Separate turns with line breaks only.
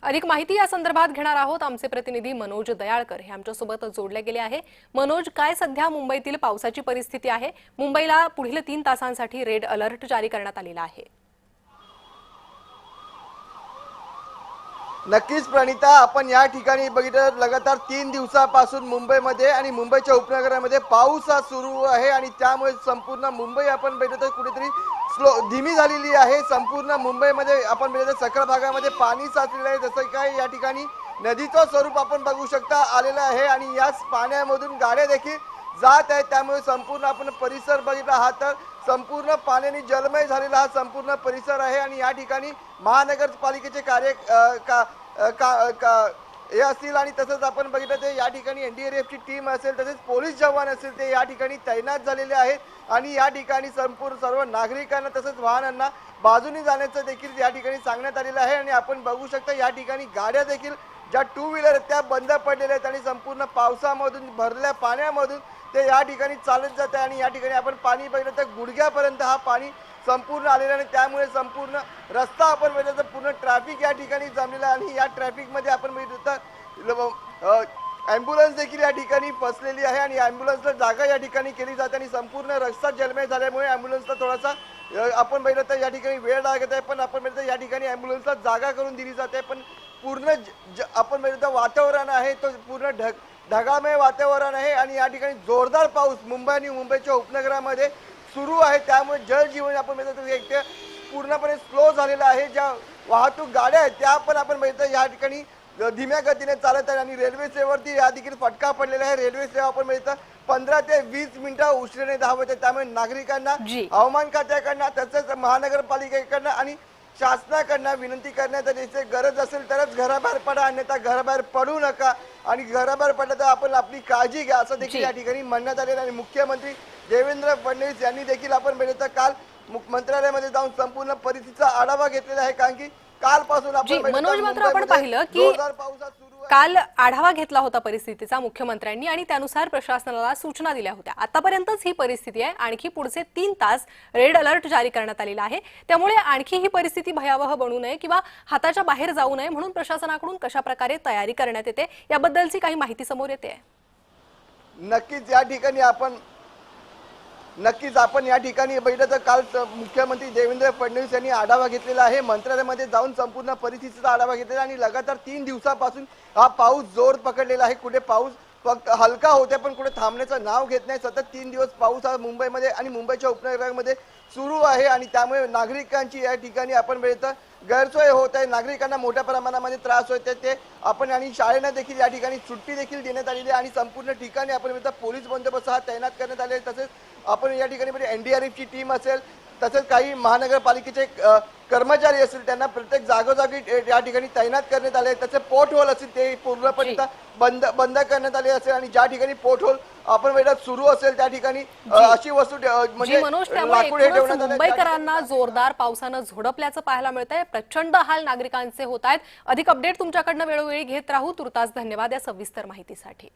अधिक माहिती या संदर्भात घेणार आहोत। आमचे प्रतिनिधी मनोज दयाळकर हे आमच्या सोबत जोडले गेले आहे। मनोज, काय सध्या मुंबईतील पावसाची परिस्थिती आहे? मुंबईला पुढील 3 तासांसाठी रेड अलर्ट जारी करण्यात आलेला आहे।
नक्कीच प्रणिता, आपण या ठिकाणी बघितलं लगातार 3 दिवसापासून मुंबईमध्ये आणि मुंबईच्या उपनगरामध्ये पाऊस सुरू आहे आणि त्यामुळे संपूर्ण मुंबई आपण बघितलं कुठेतरी धीमी झालेली आहे। संपूर्ण मुंबईमध्ये आपण बघितलं सकल भागामध्ये पाणी साचलेलं आहे। जसं काय या ठिकाणी नदीचं स्वरूप आपण बघू शकता आलेलं आहे आणि याच पाण्यामधून गाड्या देखील जात आहेत। त्यामुळे संपूर्ण आपण परिसर बघितला हा तर संपूर्ण पाण्याने जलमय झालेला हा संपूर्ण परिसर आहे आणि या ठिकाणी महानगरपालिकेचे हे असतील आणि तसंच आपण बघितलं ते या ठिकाणी एनडीआरएफची टीम असेल तसेच पोलीस जवान असेल ते या ठिकाणी तैनात झालेले आहेत आणि या ठिकाणी संपूर्ण सर्व नागरिकांना तसंच वाहनांना बाजूने जाण्याचं देखील या ठिकाणी सांगण्यात आलेलं आहे। आणि आपण बघू शकता या ठिकाणी गाड्या देखील ज्या 2 व्हीलर त्या बंद पडलेल्या आहेत आणि संपूर्ण पावसामधून भरल्या पाण्यामधून ते या ठिकाणी चालत जात आहे आणि या ठिकाणी आपण पाणी बघितलं तर गुडघ्यापर्यंत हा पाणी संपूर्ण आलेला आणि त्यामुळे संपूर्ण रस्ता आपण बघितलं तर पूर्ण ट्रॅफिक या ठिकाणी जमलेला आणि या ट्रॅफिकमध्ये आपण बघितलं तर ॲम्ब्युलन्स देखील या ठिकाणी फसलेली आहे आणि ॲम्ब्युलन्सला जागा या ठिकाणी केली जाते आणि संपूर्ण रस्ता जलमय झाल्यामुळे ॲम्ब्युलन्सला थोडासा आपण बघितलं तर या ठिकाणी वेळ लागत आहे, पण आपण बघितलं या ठिकाणी ॲम्ब्युलन्सला जागा करून दिली जाते। पण पूर्ण आपण बघितलं वातावरण आहे तो पूर्ण ढगामय वातावरण आहे आणि या ठिकाणी जोरदार पाऊस मुंबई आणि मुंबईच्या उपनगरामध्ये सुरू आहे। त्यामुळे जलजीवन आपण बघितलं एक पूर्णपणे स्लो झालेलं आहे। ज्या वाहतूक गाड्या आहेत त्या पण आपण बघितलं या ठिकाणी धीम्या गतीने चालत आहे आणि रेल्वे सेवेवरती या देखील फटका पडलेला आहे। रेल्वे सेवा आपण बघितलं 15 ते 20 मिनिटं उशिराने धावत आहे। त्यामुळे नागरिकांना हवामान खात्याकडनं तसंच महानगरपालिकेकडनं आणि शासनाकडनं विनंती करण्यात आली आहे गरज असेल तरच घराबाहेर पडा, अन्यथा घराबाहेर पडू नका आणि घराबाहेर पडलं तर आपण आपली काळजी घ्या असं देखील या ठिकाणी म्हणण्यात आलेलं आणि मुख्यमंत्री देवेंद्र फडणवीस यांनी देखील आपण बघितलं काल मंत्रालयामध्ये जाऊन संपूर्ण परिस्थितीचा आढावा घेतलेला आहे। कारण की कालपासून आपण
मनोज मात्र आपण पाहिलं की काल आढावा घेतला होता परिस्थितीचा मुख्यमंत्र्यांनी आणि त्यानुसार प्रशासनाला सूचना दिल्या होत्या। आतापर्यंतच ही परिस्थिती आहे, आणखी पुढचे 3 तास रेड अलर्ट जारी करण्यात आलेला आहे। त्यामुळे आणखी ही परिस्थिती भयावह बनू नये किंवा हाताच्या बाहेर जाऊ नये म्हणून प्रशासनाकडून कशा प्रकारे तयारी करण्यात येते याबद्दलची काही माहिती समोर येते।
नक्कीच आपण या ठिकाणी बघितलं तर काल मुख्यमंत्री देवेंद्र फडणवीस यांनी आढावा घेतलेला आहे। मंत्रालयामध्ये जाऊन संपूर्ण परिस्थितीचा आढावा घेतलेला आणि लगातार 3 दिवसापासून हा पाऊस जोर पकडलेला आहे। कुठे पाऊस फक्त हलका होते पण कुठे थांबण्याचं नाव घेत नाही। सतत 3 दिवस पाऊस हा मुंबईमध्ये आणि मुंबईच्या उपनगरामध्ये सुरू आहे आणि त्यामुळे नागरिकांची या ठिकाणी आपण बघितलं गैरसोय होत आहे। नागरिकांना मोठ्या प्रमाणामध्ये त्रास होत आहे ते आपण आणि शाळेला देखील या ठिकाणी सुट्टी देखील देण्यात आलेली आहे आणि संपूर्ण ठिकाणी आपण बघितलं पोलीस बंदोबस्त हा तैनात करण्यात आले। तसेच आपण या ठिकाणी एनडीआरएफची टीम असेल तसेच काही महानगरपालिकेचे कर्मचारी असतील त्यांना प्रत्येक जागोजागी या ठिकाणी तैनात करण्यात आले। त्याचे पोर्ट होल असतील ते पूर्णपणे बंद करण्यात आले असेल आणि ज्या ठिकाणी पोर्ट होल आपण वेळात सुरू असेल त्या ठिकाणी अशी वस्तू म्हणजे
मुंबईकरांना जोरदार पावसानं झोडपल्याचं पाहायला मिळतंय। प्रचंड हाल नागरिकांचे होत आहेत। अधिक अपडेट तुमच्याकडनं वेळोवेळी घेत राहू। तुर्तास धन्यवाद या सविस्तर माहितीसाठी।